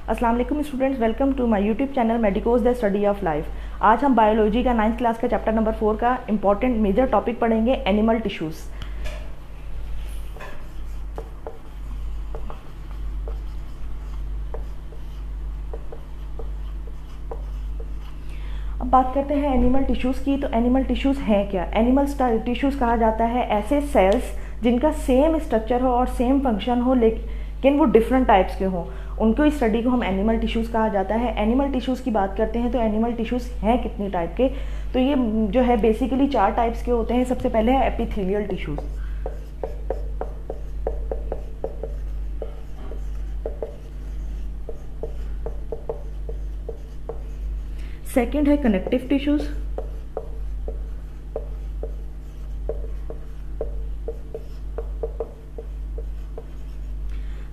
अस्सलाम वालेकुम students, welcome to my YouTube channel Medicos the study of life. आज हम बायोलॉजी का 9th क्लास का चैप्टर नंबर 4 का इंपॉर्टेंट मेजर टॉपिक पढ़ेंगे, एनिमल टिश्यूज़। अब बात करते हैं एनिमल टिश्यूज़ की। तो एनिमल टिश्यूज़ हैं क्या? एनिमल टिश्यूज़ कहा जाता है ऐसे सेल्स जिनका सेम स्ट्रक्चर हो और सेम फंक्शन हो, लेकिन वो डिफरेंट टाइप्स के हों, उनको इस स्टडी को हम एनिमल टिश्यूज़ कहा जाता है। एनिमल टिश्यूज़ की बात करते हैं तो एनिमल टिश्यूज़ हैं कितनी टाइप के? तो ये जो है बेसिकली 4 टाइप्स के होते हैं। सबसे पहले है एपिथेलियल टिश्यूज़, सेकेंड है कनेक्टिव टिश्यूज़,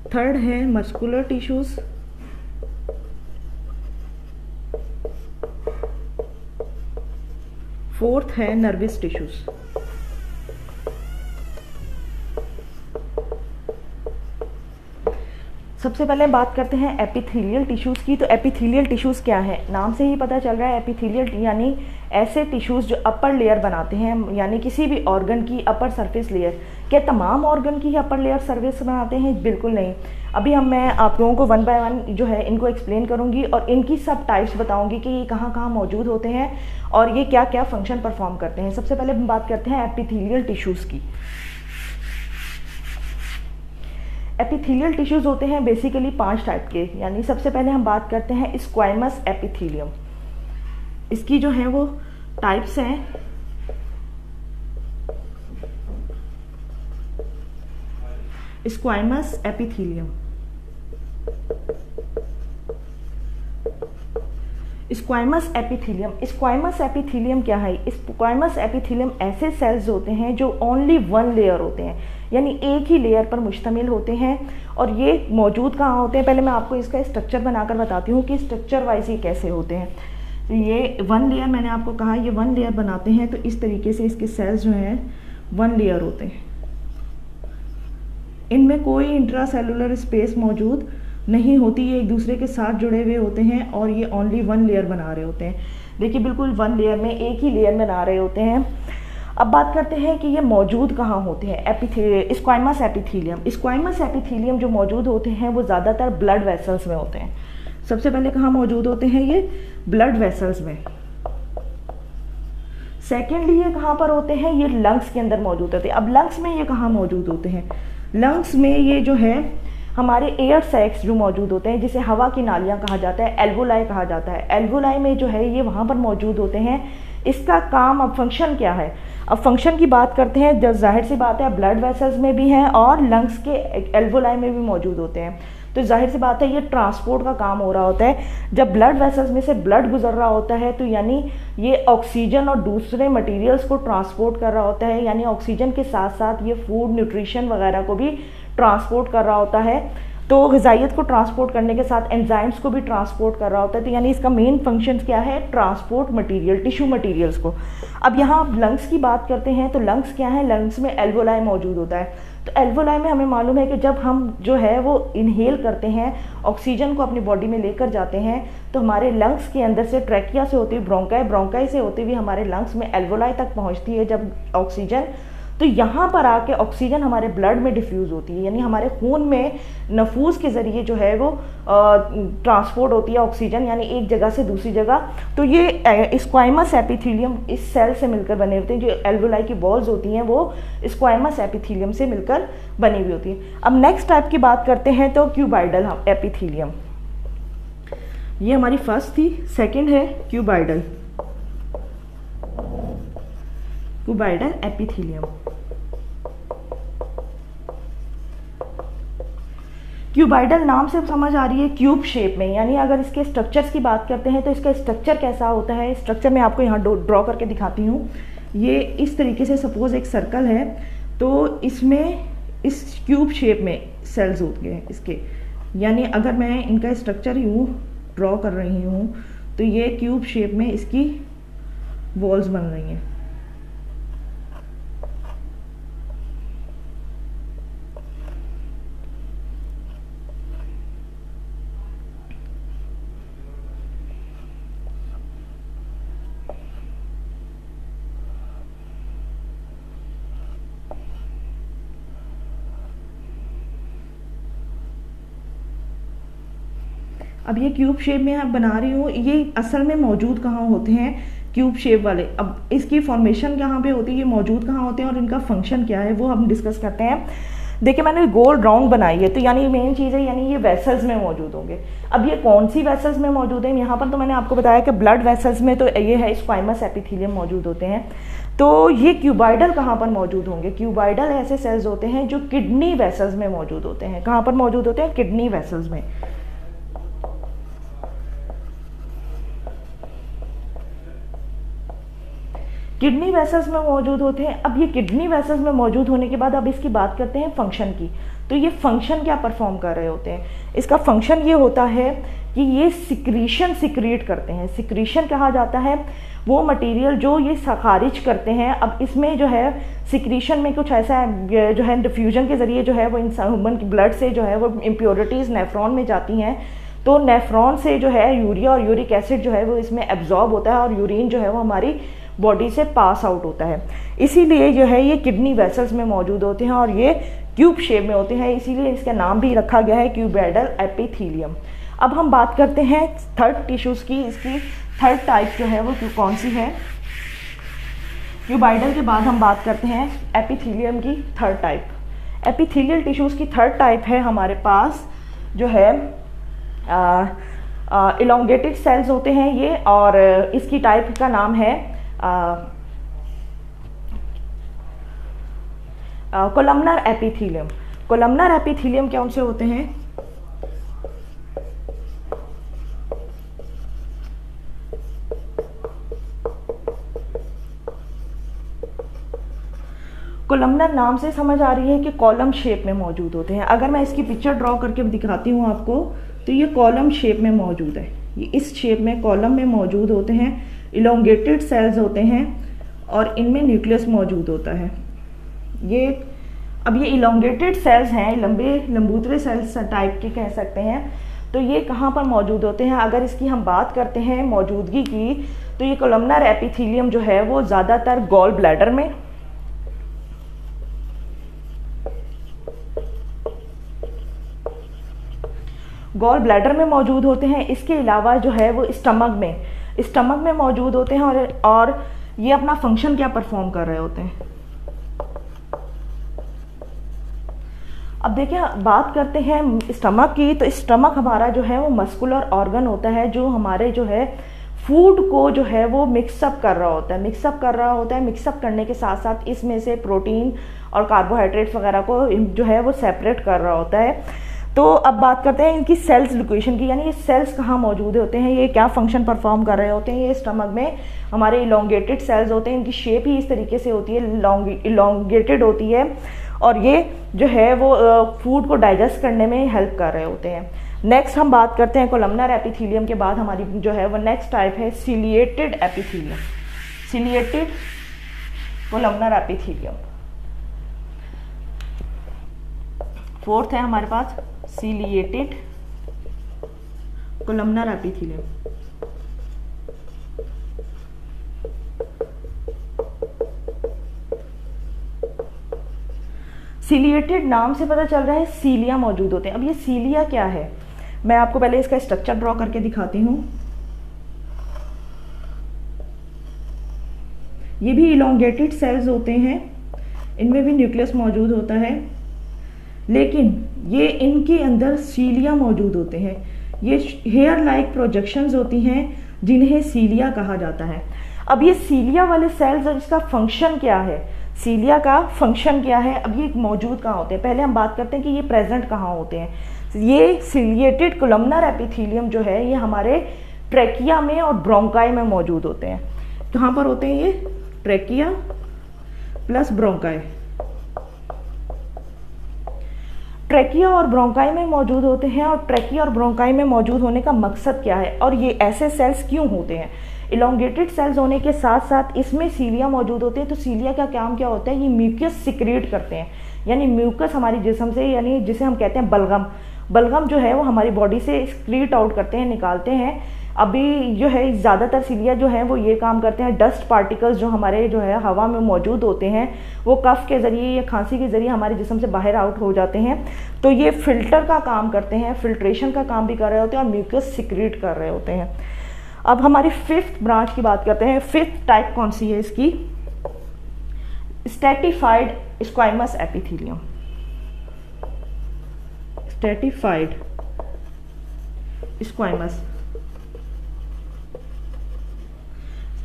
थर्ड है मस्कुलर टिश्यूज़, फोर्थ है नर्वस टिश्यूज़। सबसे पहले बात करते हैं एपिथेलियल टिश्यूज़ की। तो एपिथेलियल टिश्यूज़ क्या है? नाम से ही पता चल रहा है, एपिथेलियल यानी ऐसे टिश्यूज़ जो अपर लेयर बनाते हैं, यानी किसी भी ऑर्गन की अपर सरफेस लेयर। क्या तमाम ऑर्गन की अपर लेयर सरफेस बनाते हैं? बिल्कुल नहीं। अभी मैं आप लोगों को 1 बाय 1 जो है इनको एक्सप्लेन करूंगी और इनकी सब टाइप्स बताऊंगी कि ये कहाँ कहाँ मौजूद होते हैं और ये क्या क्या फंक्शन परफॉर्म करते हैं। सबसे पहले हम बात करते हैं एपिथेलियल टिश्यूज़ की। एपिथेलियल टिश्यूज़ होते हैं बेसिकली 5 टाइप के। यानी सबसे पहले हम बात करते हैं स्क्वाइमस एपिथेलियम। इसकी जो है वो टाइप्स हैं, स्क्वाइमस एपिथेलियम। स्क्वाइमस एपिथेलियम, स्क्वाइमस एपिथेलियम क्या है? स्क्वाइमस एपिथेलियम ऐसे सेल्स होते हैं जो ओनली 1 लेयर होते हैं, यानी एक ही लेयर पर मुश्तमिल होते हैं। और ये मौजूद कहाँ होते हैं? पहले मैं आपको इसका स्ट्रक्चर बनाकर बताती हूँ कि स्ट्रक्चर वाइज ये कैसे होते हैं। तो ये 1 लेयर, मैंने आपको कहा ये 1 लेयर बनाते हैं। तो इस तरीके से इसके सेल्स जो हैं 1 लेयर होते हैं। इनमें कोई इंट्रासेलुलर स्पेस मौजूद नहीं होती, ये एक दूसरे के साथ जुड़े हुए होते हैं और ये ओनली 1 लेयर बना रहे होते हैं। देखिए बिल्कुल 1 लेयर में, एक ही लेयर में बना रहे होते हैं। अब बात करते हैं कि ये मौजूद कहाँ होते हैं। स्क्वाइमस एपिथेलियम, स्क्वाइमस एपिथेलियम जो मौजूद होते हैं वो ज़्यादातर ब्लड वेसल्स में होते हैं। सबसे पहले कहाँ मौजूद होते हैं? ये ब्लड वेसल्स में। सेकेंडली ये कहाँ पर होते हैं? ये लंग्स के अंदर मौजूद होते हैं। अब लंग्स में ये कहाँ मौजूद होते हैं? लंग्स में ये जो है हमारे एयर सैक्स जो मौजूद होते हैं, जिसे हवा की नालियाँ कहा जाता है, एल्वोलाई कहा जाता है। एल्वोलाई में जो है ये वहाँ पर मौजूद होते हैं। इसका काम, अब फंक्शन क्या है? अब फंक्शन की बात करते हैं, जो जाहिर सी बात है ब्लड वेसल्स में भी हैं और लंग्स के एल्वोलाई में भी मौजूद होते हैं। तो जाहिर सी बात है ये ट्रांसपोर्ट का काम हो रहा होता है। जब ब्लड वेसल्स में से ब्लड गुजर रहा होता है तो यानी ये ऑक्सीजन और दूसरे मटेरियल्स को ट्रांसपोर्ट कर रहा होता है, यानी ऑक्सीजन के साथ साथ ये फूड, न्यूट्रिशन वगैरह को भी ट्रांसपोर्ट कर रहा होता है। तो ग़िज़ाइयत को ट्रांसपोर्ट करने के साथ एंजाइम्स को भी ट्रांसपोर्ट कर रहा होता है। तो यानी इसका मेन फंक्शन क्या है? ट्रांसपोर्ट मटेरियल, टिश्यू मटेरियल्स को। अब यहाँ लंग्स की बात करते हैं तो लंग्स क्या है? लंग्स में एल्वोलाई मौजूद होता है। तो एल्वोलाई में हमें मालूम है कि जब हम जो है वो इनहेल करते हैं, ऑक्सीजन को अपनी बॉडी में लेकर जाते हैं, तो हमारे लंग्स के अंदर से ट्रैकिया से होती हुई ब्रोंकाई, ब्रोंकाई से होती हुई हमारे लंग्स में एल्वोलाई तक पहुँचती है जब ऑक्सीजन। तो यहाँ पर आके ऑक्सीजन हमारे ब्लड में डिफ्यूज़ होती है, यानी हमारे खून में नफूस के ज़रिए जो है वो ट्रांसपोर्ट होती है ऑक्सीजन, यानी एक जगह से दूसरी जगह। तो ये स्क्वाइमस एपिथेलियम इस सेल से मिलकर बने होते हैं। जो एल्वोलाई की वॉल्स होती हैं वो स्क्वाइमस एपिथेलियम से मिलकर बनी हुई होती है। अब नेक्स्ट टाइप की बात करते हैं तो क्यूबाइडल एपिथेलियम। ये हमारी फर्स्ट थी। सेकेंड है क्यूबाइडल, क्यूबाइडल एपिथेलियम। क्यूबाइडल नाम से समझ आ रही है क्यूब शेप में, यानी अगर इसके स्ट्रक्चर्स की बात करते हैं तो इसका स्ट्रक्चर कैसा होता है? स्ट्रक्चर मैं आपको यहाँ ड्रॉ करके दिखाती हूँ। ये इस तरीके से सपोज एक सर्कल है, तो इसमें इस क्यूब शेप में सेल्स होते हैं इसके। यानी अगर मैं इनका स्ट्रक्चर यूँ ड्रॉ कर रही हूँ तो ये क्यूब शेप में इसकी वॉल्स बन रही हैं। अब ये क्यूब शेप में आप बना रही हूँ, ये असल में मौजूद कहाँ होते हैं क्यूब शेप वाले। अब इसकी फॉर्मेशन कहाँ पे होती है, ये मौजूद कहाँ होते हैं और इनका फंक्शन क्या है वो हम डिस्कस करते हैं। देखिए मैंने गोल राउंड बनाई है, तो यानी मेन चीज़ है, यानी ये वेसल्स में मौजूद होंगे। अब ये कौन सी वेसल्स में मौजूद है, यहाँ पर तो मैंने आपको बताया कि ब्लड वेसल्स में तो ये है स्क्वाइमस एपिथेलियम मौजूद होते हैं। तो ये क्यूबाइडल कहाँ पर मौजूद होंगे, क्यूबाइडल ऐसे सेल्स होते हैं जो किडनी वेसल्स में मौजूद होते हैं। कहाँ पर मौजूद होते हैं, किडनी वेसल्स में। किडनी वेसल्स में मौजूद होते हैं। अब ये किडनी वेसल्स में मौजूद होने के बाद अब इसकी बात करते हैं फंक्शन की। तो ये फंक्शन क्या परफॉर्म कर रहे होते हैं, इसका फंक्शन ये होता है कि ये सिक्रीशन सिक्रिएट करते हैं। सिक्रीशन कहा जाता है वो मटेरियल जो ये खारिज करते हैं। अब इसमें जो है सिक्रीशन में कुछ ऐसा है जो है डिफ्यूजन के जरिए जो है वो इंसान ह्यूमन की ब्लड से जो है वो इम्प्योरिटीज़ नेफ्रॉन में जाती हैं। तो नेफ्रॉन से जो है यूरिया और यूरिक एसिड जो है वो इसमें एब्जॉर्ब होता है और यूरिन जो है वो हमारी बॉडी से पास आउट होता है। इसीलिए जो है ये किडनी वेसल्स में मौजूद होते हैं और ये क्यूब शेप में होते हैं, इसीलिए इसका नाम भी रखा गया है क्यूबाइडल एपिथेलियम। अब हम बात करते हैं थर्ड टिश्यूज़ की। इसकी थर्ड टाइप जो है वो कौन सी है, क्यूबाइडल के बाद हम बात करते हैं एपिथेलियम की थर्ड टाइप। एपिथेलियल टिश्यूज़ की थर्ड टाइप है हमारे पास जो है इलोंगेटेड सेल्स होते हैं ये, और इसकी टाइप का नाम है कोलमनर एपिथेलियम। कोलमनर एपिथेलियम कौन से होते हैं, कोलमनर नाम से समझ आ रही है कि कॉलम शेप में मौजूद होते हैं। अगर मैं इसकी पिक्चर ड्रॉ करके दिखाती हूँ आपको, तो ये कॉलम शेप में मौजूद है, ये इस शेप में कॉलम में मौजूद होते हैं। इलोंगेटेड सेल्स होते हैं और इनमें न्यूक्लियस मौजूद होता है। ये अब ये इलोंगेटेड सेल्स हैं, लंबे लंबूतरे सेल्स टाइप के कह सकते हैं। तो ये कहाँ पर मौजूद होते हैं, अगर इसकी हम बात करते हैं मौजूदगी की, तो ये कोलमनर एपिथेलियम जो है वो ज़्यादातर गॉल ब्लैडर में, गॉल ब्लैडर में मौजूद होते हैं। इसके अलावा जो है वो स्टमक में मौजूद होते हैं और ये अपना फंक्शन क्या परफॉर्म कर रहे होते हैं। अब देखिए बात करते हैं स्टमक की, तो स्टमक हमारा जो है वो मस्कुलर ऑर्गन होता है जो हमारे जो है फूड को जो है वो मिक्सअप कर रहा होता है। मिक्सअप करने के साथ साथ इसमें से प्रोटीन और कार्बोहाइड्रेट्स वगैरह को जो है वो सेपरेट कर रहा होता है। तो अब बात करते हैं इनकी सेल्स लोकेशन की, यानी ये सेल्स कहाँ मौजूद होते हैं, ये क्या फंक्शन परफॉर्म कर रहे होते हैं। ये स्टमक में हमारे इलोंगेटेड सेल्स होते हैं, इनकी शेप ही इस तरीके से होती है, इलोंगेटेड होती है, और ये जो है वो फूड को डाइजेस्ट करने में हेल्प कर रहे होते हैं। नेक्स्ट हम बात करते हैं कोलमनर एपिथेलियम के बाद हमारी जो है वो नेक्स्ट टाइप है ciliated epithelium. Ciliated columnar epithelium fourth है हमारे पास सिलिएटेड कोलमनर एपिथेलियम। सिलिएटेड नाम से पता चल रहा है सीलिया मौजूद होते हैं। अब ये सीलिया क्या है, मैं आपको पहले इसका स्ट्रक्चर ड्रॉ करके दिखाती हूँ। ये भी इलोंगेटेड सेल्स होते हैं, इनमें भी न्यूक्लियस मौजूद होता है, लेकिन ये इनके अंदर सीलिया मौजूद होते हैं। ये हेयर लाइक प्रोजेक्शंस होती हैं जिन्हें सीलिया कहा जाता है। अब ये सीलिया वाले सेल्स, इसका फंक्शन क्या है, सीलिया का फंक्शन क्या है, अब ये मौजूद कहाँ होते हैं। पहले हम बात करते हैं कि ये प्रेजेंट कहाँ होते हैं। ये सिलिएटेड कोलमनर एपिथेलियम जो है ये हमारे ट्रेकिया में और ब्रोंकाई में मौजूद होते हैं। कहाँ पर होते हैं ये, ट्रेकिया प्लस ब्रोंकाई, ट्रेकिया और ब्रोंकाई में मौजूद होते हैं। और ट्रेकिया और ब्रोंकाई में मौजूद होने का मकसद क्या है और ये ऐसे सेल्स क्यों होते हैं। इलोंगेटेड सेल्स होने के साथ साथ इसमें सीलिया मौजूद होते हैं। तो सीलिया का काम क्या होता है, ये म्यूकस सिक्रेट करते हैं, यानी म्यूकस हमारी जिस्म से, यानी जिसे हम कहते हैं बलगम जो है वो हमारी बॉडी से एक्सक्रीट आउट करते हैं, निकालते हैं। अभी जो है ज़्यादातर सिलिया जो है वो ये काम करते हैं, डस्ट पार्टिकल्स जो हमारे जो है हवा में मौजूद होते हैं वो कफ के ज़रिए या खांसी के ज़रिए हमारे जिस्म से बाहर आउट हो जाते हैं, तो ये फिल्टर का काम करते हैं, फिल्ट्रेशन का काम भी कर रहे होते हैं और म्यूकस सिक्रीट कर रहे होते हैं। अब हमारी फिफ्थ ब्रांच की बात करते हैं। फिफ्थ टाइप कौन सी है इसकी? Stratified स्क्वाइमस epithelium. स्ट्रेटिफाइड स्क्वाइमस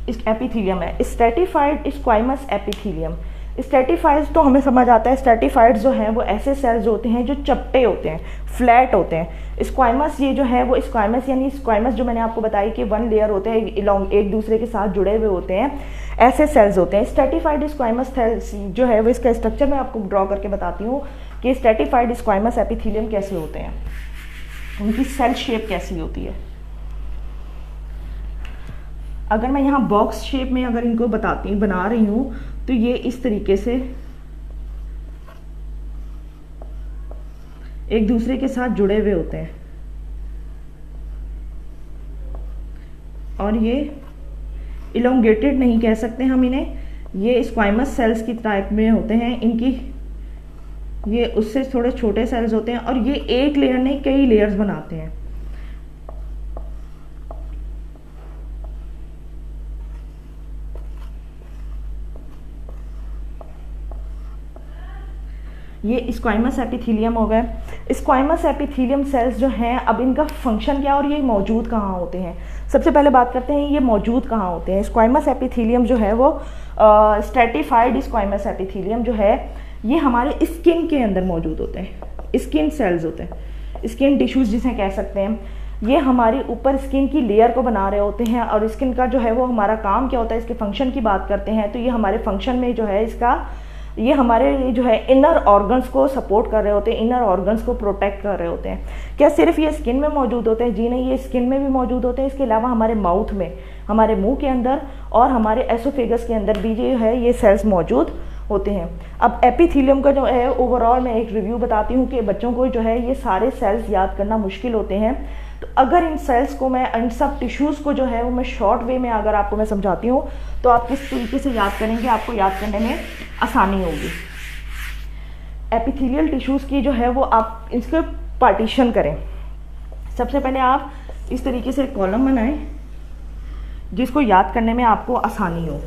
एपिथेलियम है, स्ट्रेटिफाइड स्क्वाइमस एपिथेलियम। स्ट्रेटिफाइड तो हमें समझ आता है, स्ट्रेटिफाइड जो हैं वो ऐसे सेल्स होते हैं जो चपटे होते हैं, फ्लैट होते हैं। स्क्वाइमस ये जो है वो स्क्वाइमस यानी स्क्वाइमस जो मैंने आपको बताई कि वन लेयर होते हैं, एक दूसरे के साथ जुड़े हुए होते हैं, ऐसे सेल्स होते हैं। स्ट्रेटिफाइड स्क्वाइमस सेल्स जो है वो इसका स्ट्रक्चर मैं आपको ड्रॉ करके बताती हूँ कि स्ट्रेटिफाइड स्क्वाइमस एपिथेलियम कैसे होते हैं, उनकी सेल शेप कैसी होती है। अगर मैं यहाँ बॉक्स शेप में अगर इनको बना रही हूँ तो ये इस तरीके से एक दूसरे के साथ जुड़े हुए होते हैं और ये इलोंगेटेड नहीं कह सकते हम इन्हें, ये स्क्वाइमस सेल्स की टाइप में होते हैं। इनकी ये उससे थोड़े छोटे सेल्स होते हैं और ये एक लेयर नहीं कई लेयर्स बनाते हैं। ये स्क्वाइमस एपिथेलियम हो गए। स्क्वाइमस एपिथेलियम सेल्स जो हैं, अब इनका फंक्शन क्या और ये मौजूद कहाँ होते हैं? सबसे पहले बात करते हैं ये मौजूद कहाँ होते हैं। स्क्वाइमस एपिथेलियम जो है वो स्ट्रेटिफाइड स्क्वाइमस एपिथेलियम जो है ये हमारे स्किन के अंदर मौजूद होते हैं, स्किन सेल्स होते हैं, स्किन टिश्यूज जिसे कह सकते हैं। ये हमारी ऊपर स्किन की लेयर को बना रहे होते हैं और स्किन का जो है वो हमारा काम क्या होता है, इसके फंक्शन की बात करते हैं तो ये हमारे फंक्शन में जो है इसका ये हमारे जो है इनर ऑर्गन्स को सपोर्ट कर रहे होते हैं, इनर ऑर्गन्स को प्रोटेक्ट कर रहे होते हैं। क्या सिर्फ ये स्किन में मौजूद होते हैं? जी नहीं, ये स्किन में भी मौजूद होते हैं, इसके अलावा हमारे माउथ में, हमारे मुंह के अंदर और हमारे एसोफेगस के अंदर भी जो है ये सेल्स मौजूद होते हैं। अब एपिथेलियम का जो है ओवरऑल मैं एक रिव्यू बताती हूँ कि बच्चों को जो है ये सारे सेल्स याद करना मुश्किल होते हैं, तो अगर इन सेल्स को मैं इन सब टिश्यूज़ को जो है वो मैं शॉर्ट वे में अगर आपको मैं समझाती हूँ तो आप किस तरीके से याद करेंगे, आपको याद करने में आसानी होगी। एपिथेलियल टिश्यूज़ की जो है वो आप इसको पार्टीशन करें। सबसे पहले आप इस तरीके से कॉलम बनाएं जिसको याद करने में आपको आसानी हो।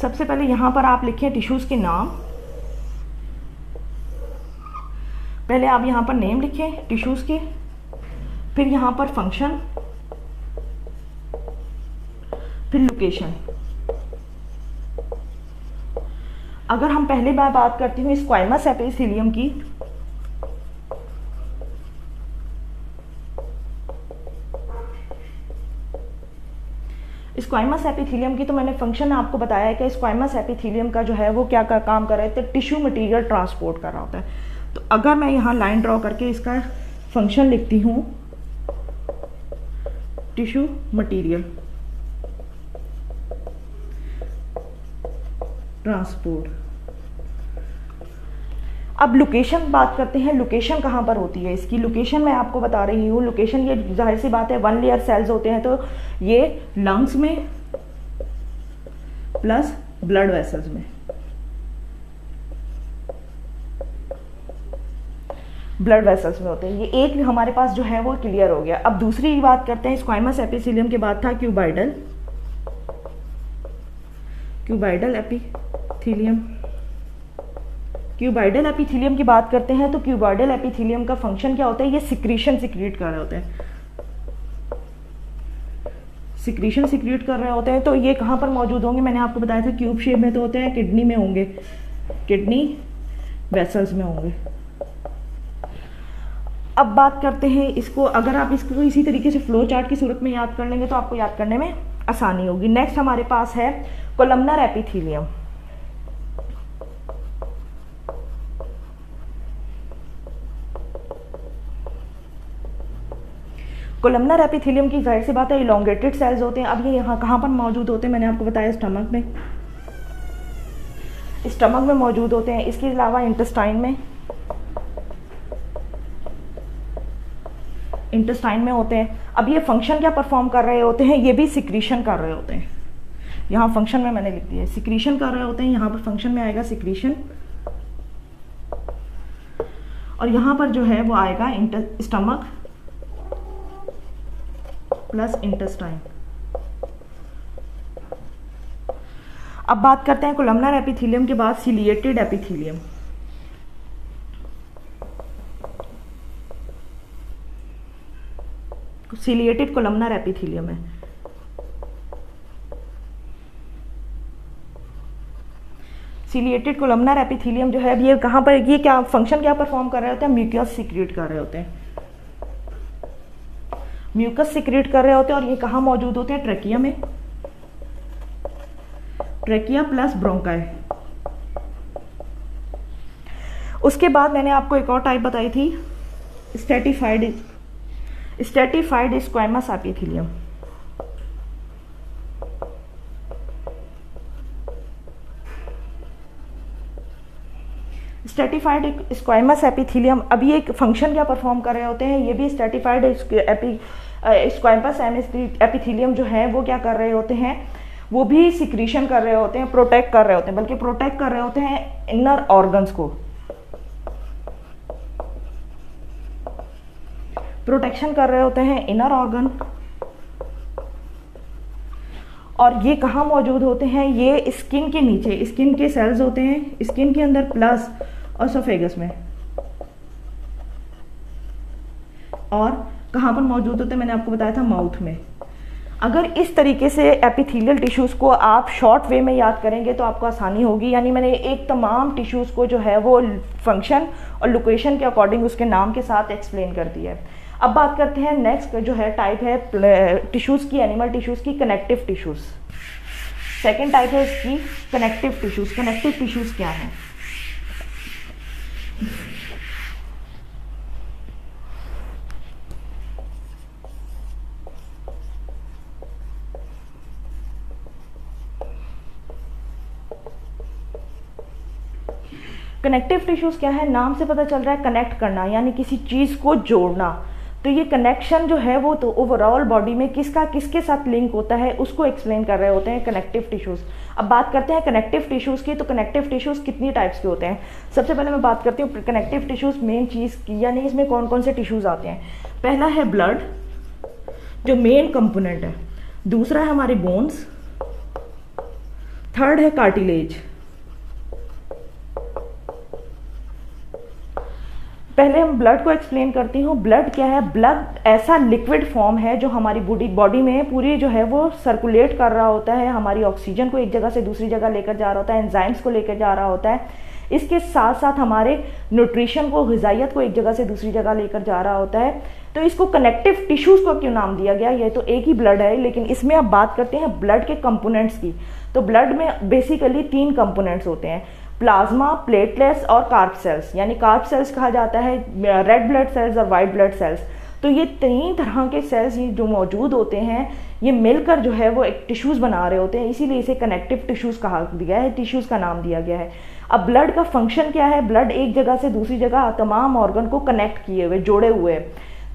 सबसे पहले यहाँ पर आप लिखें टिश्यूज़ के नाम, पहले आप यहाँ पर नेम लिखें टिश्यूज़ के, फिर यहाँ पर फंक्शन, फिर लोकेशन। अगर हम पहले बात करती हूँ स्क्वाइमस एपिथेलियम की, स्क्वाइमस एपिथेलियम की तो मैंने फंक्शन आपको बताया है कि स्क्वाइमस एपिथेलियम का जो है वो क्या काम कर रहे थे, टिश्यू मटेरियल ट्रांसपोर्ट कर रहा होता है। तो अगर मैं यहाँ लाइन ड्रॉ करके इसका फंक्शन लिखती हूँ टिश्यू मटेरियल ट्रांसपोर्ट। अब लोकेशन बात करते हैं, लोकेशन कहाँ पर होती है इसकी? लोकेशन मैं आपको बता रही हूँ। लोकेशन ये जाहिर सी बात है वन लेयर सेल्स होते हैं तो ये लंग्स में प्लस ब्लड वेसल्स में, ब्लड वेसल्स में होते हैं। ये एक हमारे पास जो है वो क्लियर हो गया। अब दूसरी बात करते हैं स्क्वाइमस एपिथेलियम के बाद था क्यूबाइडल एपिथेलियम। क्यूबाइडल एपिथेलियम की बात करते हैं तो क्यूबाइडल एपिथेलियम का फंक्शन क्या होता है? ये सिक्रीशन सिक्रीट कर रहे होते हैं, सिक्रीशन सिक्रीट कर रहे होते हैं। तो ये कहाँ पर मौजूद होंगे? मैंने आपको बताया था क्यूब शेप में तो होते हैं, किडनी में होंगे, किडनी वेसल्स में होंगे। अब बात करते हैं इसको, अगर आप इसको इसी तरीके से फ्लो चार्ट की सूरत में याद कर लेंगे तो आपको याद करने में आसानी होगी। नेक्स्ट हमारे पास है कोलमनर एपिथेलियम। कोलमनर एपिथेलियम की जाहिर सी बात है इलोंगेटेड सेल्स होते हैं। अब ये यहाँ कहाँ पर मौजूद होते हैं? मैंने आपको बताया स्टमक में, स्टमक में मौजूद होते हैं। इसके अलावा इंटेस्टाइन में, इंटेस्टाइन में होते हैं। अब ये फंक्शन क्या परफॉर्म कर रहे होते हैं, ये भी सिक्रीशन कर रहे होते हैं। यहाँ फंक्शन में मैंने लिख दिया है सिक्रीशन कर रहे होते हैं, यहाँ पर फंक्शन में आएगा सिक्रीशन, और यहाँ पर जो है वो आएगा स्टमक प्लस इंटेस्टाइन। अब बात करते हैं कोलमनर एपिथेलियम के बाद ciliated epithelium. Ciliated columnar epithelium है। सिलिएटेड कोलमनर एपिथेलियम जो है ये कहाँ पर, ये क्या फंक्शन क्या परफॉर्म कर रहे होते हैं, म्यूकस सिक्रीट कर रहे होते हैं, म्यूकस सिक्रीट कर रहे होते हैं। और ये कहाँ मौजूद होते हैं, ट्रेकिया में, ट्रेकिया प्लस ब्रोंकाई। उसके बाद मैंने आपको एक और टाइप बताई थी, stratified squamous epithelium. Stratified squamous epithelium, अब ये एक फंक्शन क्या परफॉर्म कर रहे होते हैं, ये भी स्ट्रेटिफाइड स्क्वैमस एपिथेलियम जो है वो क्या कर रहे होते हैं, वो भी सिक्रीशन कर रहे होते हैं, प्रोटेक्ट कर रहे होते हैं, बल्कि प्रोटेक्ट कर रहे होते हैं इनर ऑर्गन्स को, प्रोटेक्शन कर रहे होते हैं इनर ऑर्गन। और ये कहाँ मौजूद होते हैं, ये स्किन के नीचे, स्किन के सेल्स होते हैं स्किन के अंदर प्लस ओसोफेगस में। और कहाँ पर मौजूद होते हैं, मैंने आपको बताया था माउथ में। अगर इस तरीके से एपिथेलियल टिश्यूज़ को आप शॉर्ट वे में याद करेंगे तो आपको आसानी होगी। यानी मैंने एक तमाम टिश्यूज़ को जो है वो फंक्शन और लोकेशन के अकॉर्डिंग उसके नाम के साथ एक्सप्लेन कर दिया है। अब बात करते हैं नेक्स्ट जो है टाइप है टिश्यूज़ की, एनिमल टिश्यूज़ की, कनेक्टिव टिश्यूज़। सेकेंड टाइप है इसकी कनेक्टिव टिश्यूज़। कनेक्टिव टिश्यूज़ क्या है, कनेक्टिव टिश्यूज़ क्या है, नाम से पता चल रहा है कनेक्ट करना, यानी किसी चीज़ को जोड़ना। तो ये कनेक्शन जो है वो तो ओवरऑल बॉडी में किसका किसके साथ लिंक होता है उसको एक्सप्लेन कर रहे होते हैं कनेक्टिव टिश्यूज़। अब बात करते हैं कनेक्टिव टिश्यूज़ की। तो कनेक्टिव टिश्यूज़ कितनी टाइप्स के होते हैं, सबसे पहले मैं बात करती हूँ कनेक्टिव टिश्यूज़ मेन चीज़ की, यानी इसमें कौन कौन से टिश्यूज़ आते हैं। पहला है ब्लड जो मेन कंपोनेंट है, दूसरा है हमारे बोन्स, थर्ड है कार्टिलेज। पहले हम ब्लड को एक्सप्लेन करती हूँ। ब्लड क्या है, ब्लड ऐसा लिक्विड फॉर्म है जो हमारी बॉडी में पूरी जो है वो सर्कुलेट कर रहा होता है, हमारी ऑक्सीजन को एक जगह से दूसरी जगह लेकर जा रहा होता है, एंजाइम्स को लेकर जा रहा होता है, इसके साथ साथ हमारे न्यूट्रिशन को, ग़िज़ाइयत को एक जगह से दूसरी जगह लेकर जा रहा होता है। तो इसको कनेक्टिव टिश्यूज़ को क्यों नाम दिया गया, ये तो एक ही ब्लड है, लेकिन इसमें अब बात करते हैं ब्लड के कंपोनेंट्स की। तो ब्लड में बेसिकली 3 कंपोनेंट्स होते हैं, प्लाज्मा, प्लेटलेट्स और कार्प सेल्स। यानी कार्प सेल्स कहा जाता है रेड ब्लड सेल्स और वाइट ब्लड सेल्स। तो ये 3 तरह के सेल्स ये जो मौजूद होते हैं ये मिलकर जो है वो एक टिश्यूज़ बना रहे होते हैं, इसीलिए इसे कनेक्टिव टिश्यूज़ कहा गया है, टिश्यूज़ का नाम दिया गया है। अब ब्लड का फंक्शन क्या है, ब्लड एक जगह से दूसरी जगह तमाम ऑर्गन को कनेक्ट किए हुए, जोड़े हुए,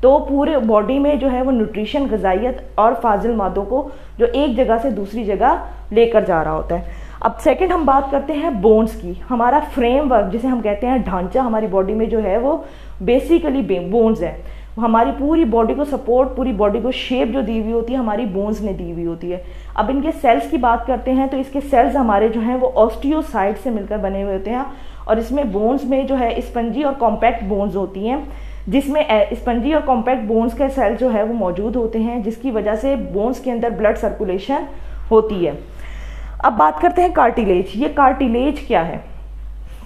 तो पूरे बॉडी में जो है वो न्यूट्रिशन, ग़िज़ाइयत और फाजिल मादों को जो एक जगह से दूसरी जगह लेकर जा रहा होता है। अब सेकंड हम बात करते हैं बोन्स की। हमारा फ्रेमवर्क जिसे हम कहते हैं ढांचा हमारी बॉडी में जो है वो बेसिकली बोन्स है। हमारी पूरी बॉडी को सपोर्ट, पूरी बॉडी को शेप जो दी हुई होती है हमारी बोन्स ने दी हुई होती है। अब इनके सेल्स की बात करते हैं तो इसके सेल्स हमारे जो हैं वो ऑस्टियोसाइट से मिलकर बने हुए होते हैं, और इसमें बोन्स में जो है स्पंजी और कॉम्पैक्ट बोन्स होती हैं, जिसमें स्पंजी और कॉम्पैक्ट बोन्स के सेल जो है वो मौजूद होते हैं, जिसकी वजह से बोन्स के अंदर ब्लड सर्कुलेशन होती है। अब बात करते हैं कार्टिलेज। ये कार्टिलेज क्या है,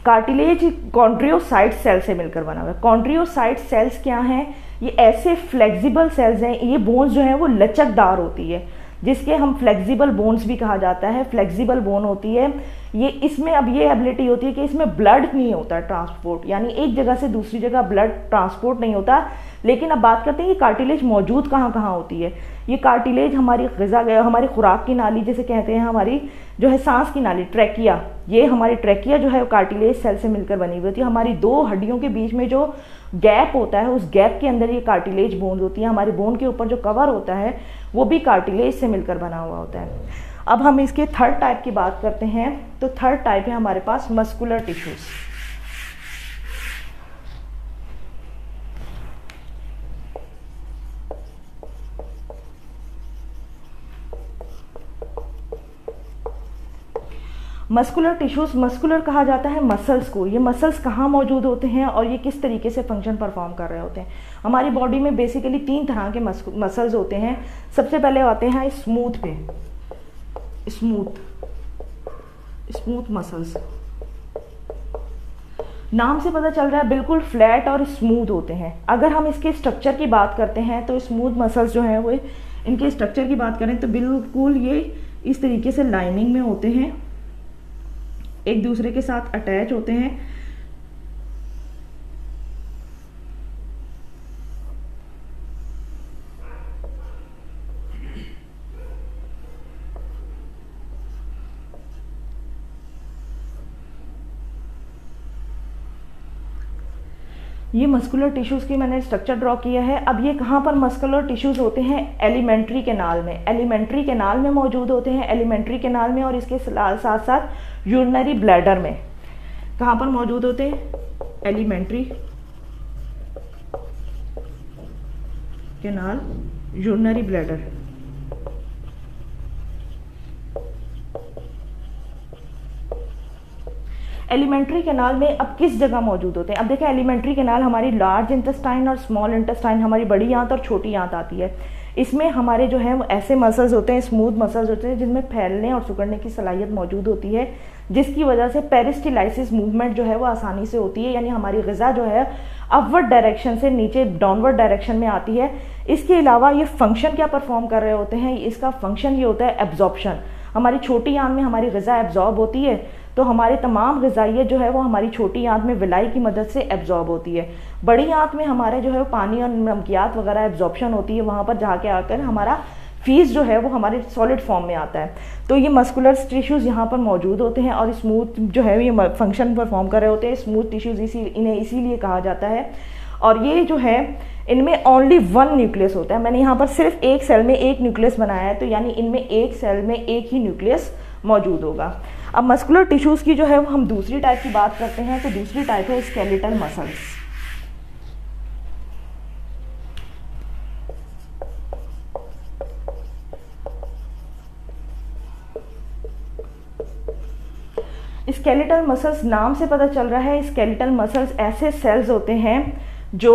कार्टिलेज कॉन्ड्रियोसाइट सेल से मिलकर बना हुआ है। कॉन्ड्रियोसाइट सेल्स क्या हैं, ये ऐसे फ्लेक्सिबल सेल्स हैं, ये बोन्स जो हैं वो लचकदार होती है, जिसके हम फ्लेक्सिबल बोन्स भी कहा जाता है। फ्लेक्सिबल बोन होती है ये इसमें अब ये एबिलिटी होती है कि इसमें ब्लड नहीं होता ट्रांसपोर्ट, यानी एक जगह से दूसरी जगह ब्लड ट्रांसपोर्ट नहीं होता। लेकिन अब बात करते हैं ये कार्टिलेज मौजूद कहाँ कहाँ होती है। ये कार्टिलेज हमारी हमारी खुराक की नाली जिसे कहते हैं, हमारी जो है सांस की नाली ट्रैकिया, ये हमारी ट्रैकिया जो है कार्टिलेज सेल से मिलकर बनी हुई होती है। हमारी दो हड्डियों के बीच में जो गैप होता है उस गैप के अंदर ये कार्टिलेज बोन होती है। हमारे बोन के ऊपर जो कवर होता है वो भी कार्टिलेज से मिलकर बना हुआ होता है। अब हम इसके थर्ड टाइप की बात करते हैं, तो थर्ड टाइप है हमारे पास muscular tissues. Muscular tissues, muscular कहा जाता है मसल्स को। ये मसल्स कहाँ मौजूद होते हैं और ये किस तरीके से फंक्शन परफॉर्म कर रहे होते हैं। हमारी बॉडी में बेसिकली 3 तरह के मसल्स होते हैं। सबसे पहले आते हैं स्मूथ पे, स्मूथ मसल्स, नाम से पता चल रहा है बिल्कुल फ्लैट और स्मूथ होते हैं। अगर हम इसके स्ट्रक्चर की बात करते हैं तो स्मूथ मसल्स जो हैं वो, इनके स्ट्रक्चर की बात करें तो बिल्कुल ये इस तरीके से लाइनिंग में होते हैं, एक दूसरे के साथ अटैच होते हैं। ये मस्कुलर टिश्यूज़ की मैंने स्ट्रक्चर ड्रॉ किया है। अब ये कहाँ पर मस्कुलर टिश्यूज़ होते हैं? एलिमेंट्री कैनाल में, एलिमेंट्री कैनाल में मौजूद होते हैं, एलिमेंट्री कैनाल में, और इसके साथ साथ यूरिनरी ब्लैडर में। कहाँ पर मौजूद होते हैं? Alimentary canal, urinary bladder. Alimentary canal में अब किस जगह मौजूद होते हैं? अब देखें, एलिमेंट्री कैनाल हमारी लार्ज इंटेस्टाइन और स्मॉल इंटेस्टाइन, हमारी बड़ी आंत और छोटी आंत आती है। इसमें हमारे जो है ऐसे मसल्स होते हैं, स्मूथ मसल्स होते हैं, जिनमें फैलने और सिकुड़ने की सलाहियत मौजूद होती है, जिसकी वजह से पेरिस्टाइलिस मूवमेंट जो है वो आसानी से होती है, यानी हमारी ग़िज़ा जो है अपवर्ड डायरेक्शन से नीचे डाउनवर्ड डायरेक्शन में आती है। इसके अलावा ये फंक्शन क्या परफॉर्म कर रहे होते हैं? इसका फंक्शन ये होता है एब्जॉर्प्शन। हमारी छोटी आंत में हमारी ग़िज़ा एब्जॉर्ब होती है, तो हमारे तमाम ग़िज़ाइयत जो है वो हमारी छोटी आंत में विलाई की मदद से एब्जॉर्ब होती है। बड़ी आंत में हमारे जो है पानी और नमकियात वगैरह एब्जॉर्प्शन होती है, वहाँ पर जाके आकर हमारा फीस जो है वो हमारे सॉलिड फॉर्म में आता है। तो ये मस्कुलर टिश्यूज़ यहाँ पर मौजूद होते हैं और स्मूथ जो है ये फंक्शन परफॉर्म कर रहे होते हैं। स्मूथ टिश्यूज़ इन्हें इसीलिए कहा जाता है। और ये जो है इनमें ओनली 1 न्यूक्लियस होता है। मैंने यहाँ पर सिर्फ एक सेल में एक न्यूक्लियस बनाया है, तो यानी इनमें एक सेल में एक ही न्यूक्लियस मौजूद होगा। अब मस्कुलर टिश्यूज़ की जो है हम दूसरी टाइप की बात करते हैं, तो दूसरी टाइप है स्केलेटल मसल्स। स्केलेटल मसल्स, नाम से पता चल रहा है स्केलेटल मसल्स ऐसे सेल्स होते हैं जो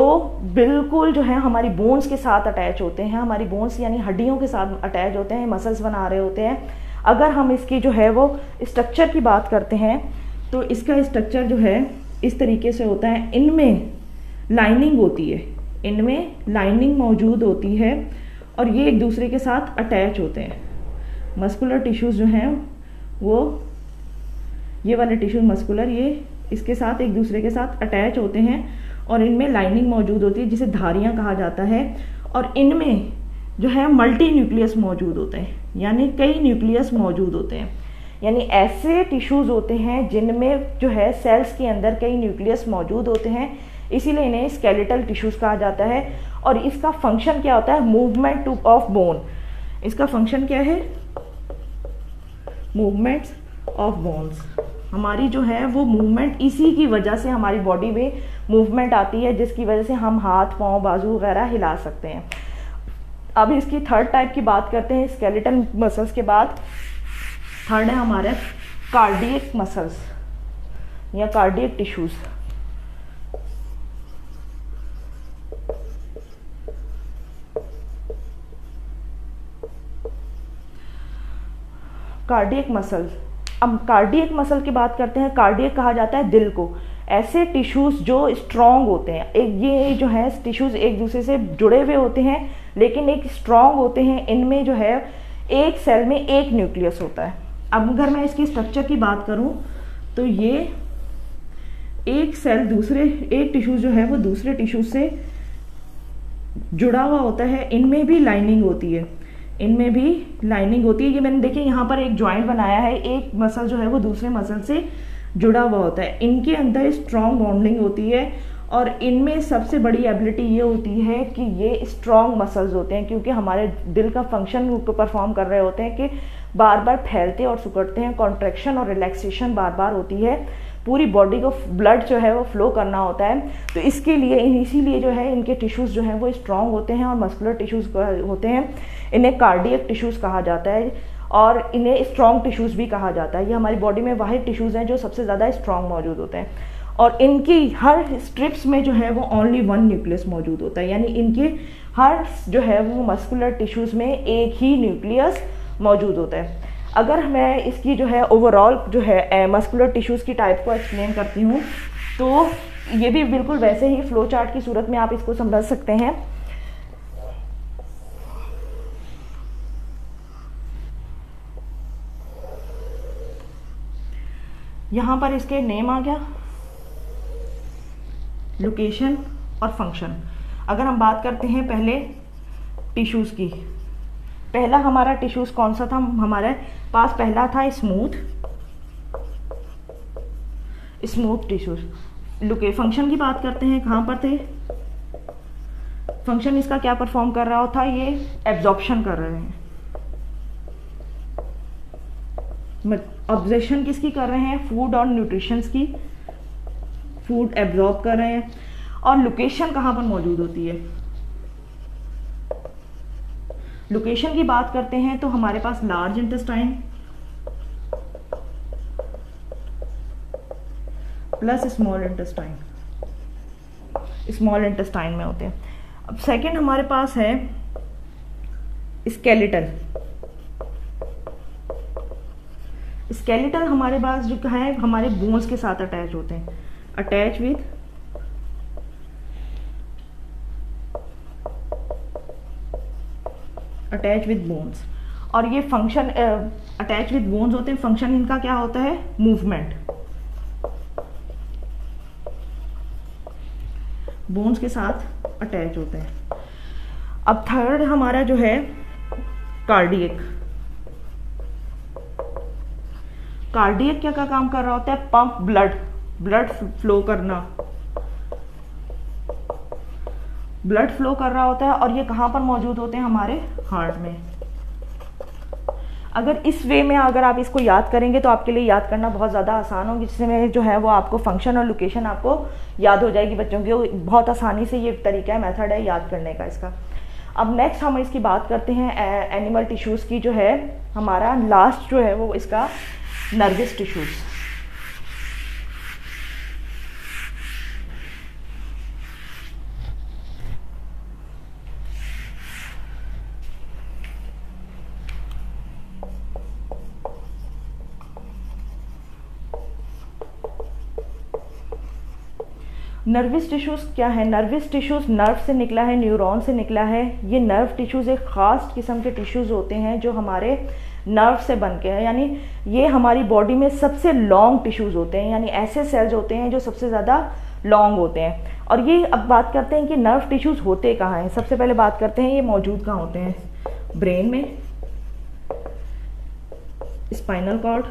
बिल्कुल जो है हमारी बोन्स के साथ अटैच होते हैं, हमारी बोन्स यानी हड्डियों के साथ अटैच होते हैं, मसल्स बना रहे होते हैं। अगर हम इसकी जो है वो स्ट्रक्चर की बात करते हैं तो इसका स्ट्रक्चर जो है इस तरीके से होता है। इनमें लाइनिंग होती है, इनमें लाइनिंग मौजूद होती है और ये एक दूसरे के साथ अटैच होते हैं। मस्कुलर टिश्यूज़ जो हैं वो, ये वाले टिश्यूज मस्कुलर, ये इसके साथ एक दूसरे के साथ अटैच होते हैं और इनमें लाइनिंग मौजूद होती है जिसे धारियाँ कहा जाता है। और इनमें जो है मल्टी न्यूक्लियस मौजूद होते हैं, यानी कई न्यूक्लियस मौजूद होते हैं। यानी ऐसे टिश्यूज़ होते हैं जिनमें जो है सेल्स के अंदर कई न्यूक्लियस मौजूद होते हैं, इसीलिए इन्हें स्केलेटल टिश्यूज़ कहा जाता है। और इसका फंक्शन क्या होता है? Movement of bone. इसका फंक्शन क्या है? Movements of bones. हमारी जो है वो मूवमेंट, इसी की वजह से हमारी बॉडी में मूवमेंट आती है, जिसकी वजह से हम हाथ पाँव बाजू वगैरह हिला सकते हैं। अब इसकी थर्ड टाइप की बात करते हैं। स्केलेटल मसल्स के बाद थर्ड है हमारे कार्डियक मसल्स या कार्डियक टिश्यूज। कार्डियक मसल्स, अब कार्डियक मसल की बात करते हैं। कार्डियक कहा जाता है दिल को। ऐसे टिश्यूज़ जो स्ट्रॉन्ग होते हैं, ये जो है टिश्यूज़ एक दूसरे से जुड़े हुए होते हैं लेकिन एक स्ट्रॉन्ग होते हैं। इनमें जो है एक सेल में एक न्यूक्लियस होता है, अब अगर मैं इसकी स्ट्रक्चर की बात करूं तो ये एक सेल एक टिश्यू जो है वो दूसरे टिश्यू से जुड़ा हुआ होता है। इनमें भी लाइनिंग होती है, इनमें भी लाइनिंग होती है। ये मैंने देखिए यहाँ पर एक जॉइंट बनाया है, एक मसल जो है वो दूसरे मसल से जुड़ा हुआ होता है। इनके अंदर स्ट्रॉन्ग बॉन्डिंग होती है और इनमें सबसे बड़ी एबिलिटी ये होती है कि ये स्ट्रॉन्ग मसल्स होते हैं, क्योंकि हमारे दिल का फंक्शन को परफॉर्म कर रहे होते हैं कि बार बार फैलते और सिकुड़ते हैं, कॉन्ट्रैक्शन और रिलैक्सेशन बार बार होती है, पूरी बॉडी को ब्लड जो है वो फ्लो करना होता है। तो इसके लिए इसीलिए जो है इनके टिश्यूज़ जो हैं वो स्ट्रॉन्ग होते हैं और मस्कुलर टिश्यूज़ होते हैं। इन्हें कार्डियक टिश्यूज़ कहा जाता है और इन्हें स्ट्रॉन्ग टिश्यूज़ भी कहा जाता है। ये हमारी बॉडी में वाहिद टिश्यूज़ हैं जो सबसे ज़्यादा स्ट्रॉन्ग मौजूद होते हैं और इनकी हर स्ट्रिप्स में जो है वो ओनली वन न्यूक्लियस मौजूद होता है, यानी इनके हर जो है वो मस्कुलर टिश्यूज़ में एक ही न्यूक्लियस मौजूद होता है। अगर मैं इसकी जो है ओवरऑल जो है मस्कुलर टिश्यूज़ की टाइप को एक्सप्लेन करती हूँ तो ये भी बिल्कुल वैसे ही फ्लो चार्ट की सूरत में आप इसको समझ सकते हैं। यहाँ पर इसके नेम आ गया, लोकेशन और फंक्शन। अगर हम बात करते हैं पहले टिश्यूज़ की, पहला हमारा टिश्यूज़ कौन सा था, हमारे पास पहला था स्मूथ टिश्यूज़। फंक्शन की बात करते हैं, कहाँ पर थे फंक्शन, इसका क्या परफॉर्म कर रहा था, ये एब्जॉर्प्शन कर रहे हैं। ऑब्जेक्शन किसकी कर रहे हैं, फूड और न्यूट्रिशंस की, फूड एब्जॉर्ब कर रहे हैं। और लोकेशन कहाँ पर मौजूद होती है, लोकेशन की बात करते हैं तो हमारे पास large intestine plus small intestine में होते हैं। अब सेकंड हमारे पास है स्केलेटल हमारे पास जो है हमारे बोन्स के साथ अटैच होते हैं, अटैच विद बोन्स। और ये फंक्शन अटैच विद बोन्स होते हैं, फंक्शन इनका क्या होता है, मूवमेंट, बोन्स के साथ अटैच होते हैं। अब थर्ड हमारा जो है कार्डियक क्या काम कर रहा होता है, पंप ब्लड फ्लो करना, ब्लड फ्लो कर रहा होता है। और ये कहाँ पर मौजूद होते हैं, हमारे हार्ट में। अगर इस वे में अगर आप इसको याद करेंगे तो आपके लिए याद करना बहुत ज़्यादा आसान होगी, जिसमें जो है वो आपको फंक्शन और लोकेशन आपको याद हो जाएगी। बच्चों की बहुत आसानी से ये तरीका है, मेथड है याद करने का इसका। अब नेक्स्ट हम इसकी बात करते हैं एनिमल टिश्यूज़ की, जो है हमारा लास्ट जो है वो इसका नर्वस टिश्यूज़। नर्वस टिश्यूज़ क्या है, नर्वस टिश्यूज़ नर्व से निकला है, न्यूरॉन से निकला है। ये नर्व टिश्यूज़ एक ख़ास किस्म के टिश्यूज़ होते हैं जो हमारे नर्व से बन के हैं, यानी ये हमारी बॉडी में सबसे लॉन्ग टिश्यूज़ होते हैं, यानी ऐसे सेल्स होते हैं जो सबसे ज़्यादा लॉन्ग होते हैं। और ये अब बात करते हैं कि नर्व टिश्यूज़ होते कहाँ हैं। सबसे पहले बात करते हैं ये मौजूद कहाँ होते हैं, ब्रेन में, स्पाइनल कॉर्ड,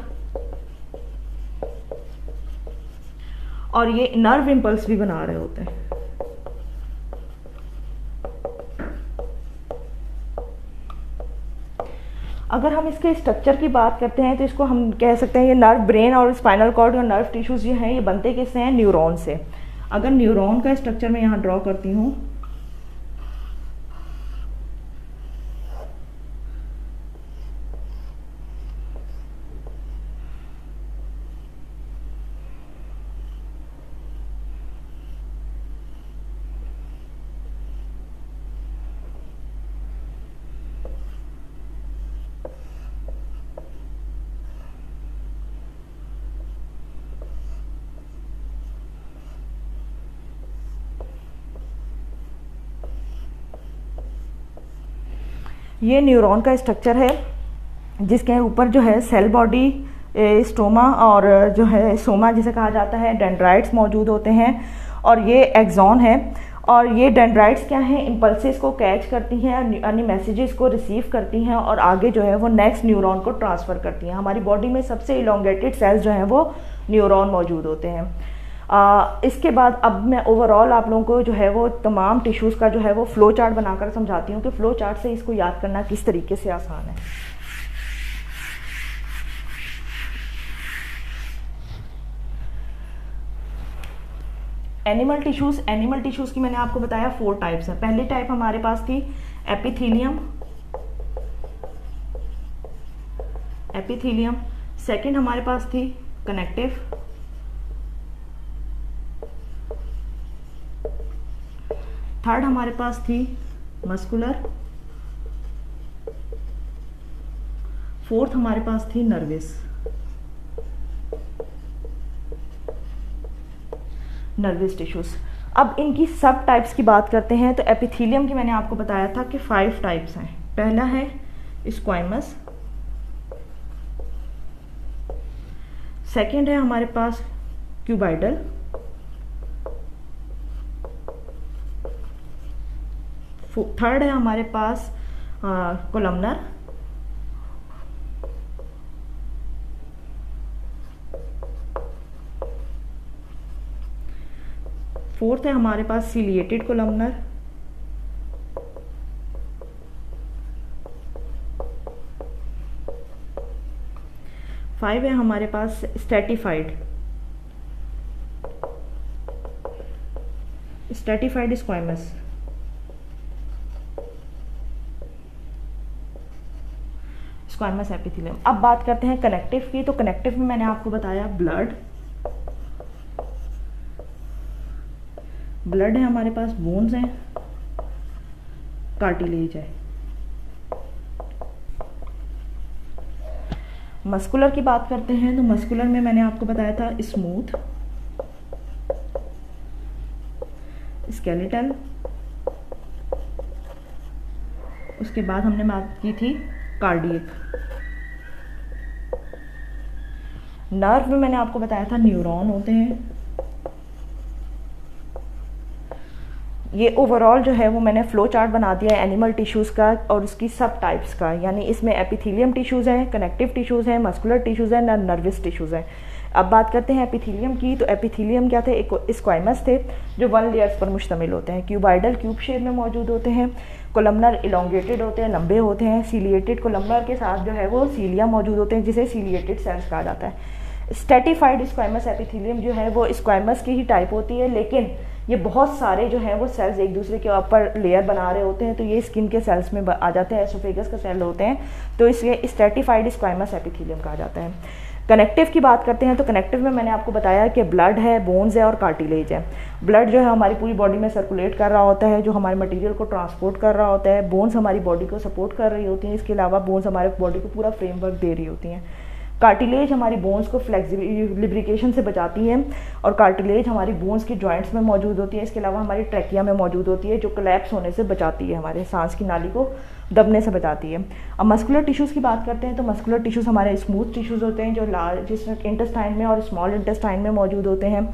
और ये नर्व इम्पल्स भी बना रहे होते हैं। अगर हम इसके स्ट्रक्चर की बात करते हैं तो इसको हम कह सकते हैं ये नर्व, ब्रेन और स्पाइनल कॉर्ड और नर्व टिश्यूज ये हैं, ये बनते किससे हैं, न्यूरॉन से। अगर न्यूरॉन का स्ट्रक्चर मैं यहाँ ड्रॉ करती हूँ, ये न्यूरॉन का स्ट्रक्चर है। जिसके ऊपर जो है सेल बॉडी, स्टोमा और जो है सोमा जिसे कहा जाता है, डेंड्राइट्स मौजूद होते हैं और ये एक्सॉन है। और ये डेंड्राइट्स क्या हैं, इम्पल्सेस को कैच करती हैं, यानी मैसेजेस को रिसीव करती हैं और आगे जो है वो नेक्स्ट न्यूरॉन को ट्रांसफ़र करती हैं। हमारी बॉडी में सबसे इलोंगेटेड सेल्स जो हैं वो न्यूरॉन मौजूद होते हैं। इसके बाद अब मैं ओवरऑल आप लोगों को जो है वो तमाम टिश्यूज़ का जो है वो फ़्लो चार्ट बनाकर समझाती हूँ कि फ़्लो चार्ट से इसको याद करना किस तरीके से आसान है। एनिमल टिश्यूज़ की मैंने आपको बताया 4 टाइप्स हैं। पहली टाइप हमारे पास थी एपिथीलियम। सेकंड हमारे पास थी कनेक्टिव। थर्ड हमारे पास थी मस्कुलर। फोर्थ हमारे पास थी नर्वस टिश्यूज़। अब इनकी सब टाइप्स की बात करते हैं। तो एपिथीलियम की मैंने आपको बताया था कि 5 टाइप्स हैं। पहला है स्क्वाइमस, सेकंड है हमारे पास क्यूबाइडल, थर्ड है हमारे पास कोलमनर, फोर्थ है हमारे पास सीलिएटेड कोलमनर, फाइव है हमारे पास स्ट्रेटिफाइड स्क्वाइमस, स्क्वाइमस एपिथेलियम। अब बात करते हैं कनेक्टिव की। तो कनेक्टिव में मैंने आपको बताया ब्लड है हमारे पास, बोन्स हैं, कार्टिलेज है। मस्कुलर की बात करते हैं तो मस्कुलर में मैंने आपको बताया था स्मूथ, स्केलेटल, उसके बाद हमने बात की थी कार्डियक। नर्व में मैंने आपको बताया था न्यूरॉन होते हैं। ये ओवरऑल जो है वो मैंने फ्लो चार्ट बना दिया है एनिमल टिश्यूज़ का और उसकी सब टाइप्स का, यानी इसमें एपिथेलियम टिश्यूज़ हैं, कनेक्टिव टिश्यूज़ हैं, मस्कुलर टिश्यूज़ हैं, नर्वस टिश्यूज़ हैं। अब बात करते हैं एपिथेलियम की। तो एपिथेलियम क्या थे, एक स्क्वाइमस थे जो 1 लेयर्स पर मुश्तमिल होते हैं। क्यूबाइडल क्यूब शेप में मौजूद होते हैं। कोलमनर इलोंगेटेड होते हैं, लंबे होते हैं। सीलिएटेड कोलमनर के साथ जो है वो सीलिया मौजूद होते हैं जिसे सीलिएटेड सेल्स कहा जाता है। स्ट्रेटिफाइड स्क्वाइमस एपिथेलियम जो है वो स्क्वाइमस की ही टाइप होती है, लेकिन ये बहुत सारे जो हैं वो सेल्स एक दूसरे के ऊपर लेयर बना रहे होते हैं, तो ये स्किन के सेल्स में आ जाते हैं, एसोफेगस का सेल होते हैं, तो इसे स्ट्रेटिफाइड स्क्वाइमस एपिथेलियम कहा जाता है। कनेक्टिव की बात करते हैं तो कनेक्टिव में मैंने आपको बताया कि ब्लड है, बोन्स है और कार्टिलेज है। ब्लड जो है हमारी पूरी बॉडी में सर्कुलेट कर रहा होता है, जो हमारे मटेरियल को ट्रांसपोर्ट कर रहा होता है। बोन्स हमारी बॉडी को सपोर्ट कर रही होती हैं, इसके अलावा बोन्स हमारे बॉडी को पूरा फ्रेमवर्क दे रही होती हैं। कार्टिलेज हमारी बोन्स को लिब्रिकेशन से बचाती है और कार्टिलेज हमारी बोन्स की जॉइंट्स में मौजूद होती है। इसके अलावा हमारी ट्रैकिया में मौजूद होती है जो कोलैप्स होने से बचाती है, हमारे सांस की नाली को दबने से बचाती है। अब मस्कुलर टिश्यूज़ की बात करते हैं तो मस्कुलर टिश्यूज़ हमारे स्मूथ टिश्यूज़ होते हैं जो लार्ज इंटेस्टाइन में और स्मॉल इंटेस्टाइन में मौजूद होते हैं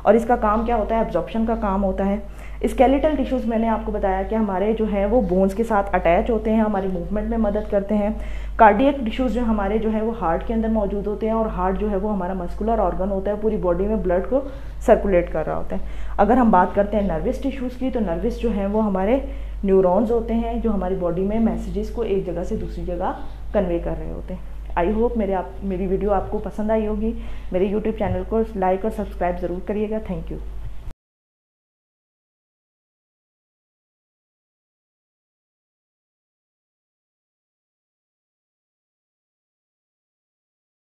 और इसका काम क्या होता है, एब्जॉर्प्शन का काम होता है। स्केलेटल टिश्यूज़ मैंने आपको बताया कि हमारे जो है वो बोन्स के साथ अटैच होते हैं, हमारी मूवमेंट में मदद करते हैं। कार्डियक टिश्यूज़ जो हमारे जो है वो हार्ट के अंदर मौजूद होते हैं और हार्ट जो है वो हमारा मस्कुलर ऑर्गन होता है, पूरी बॉडी में ब्लड को सर्कुलेट कर रहा होता है। अगर हम बात करते हैं नर्वस टिश्यूज़ की तो नर्वस जो है वो हमारे न्यूरॉन्स होते हैं जो हमारी बॉडी में मैसेजेस को एक जगह से दूसरी जगह कन्वे कर रहे होते हैं। आई होप मेरी वीडियो आपको पसंद आई होगी। मेरे यूट्यूब चैनल को लाइक और सब्सक्राइब ज़रूर करिएगा। Thank you.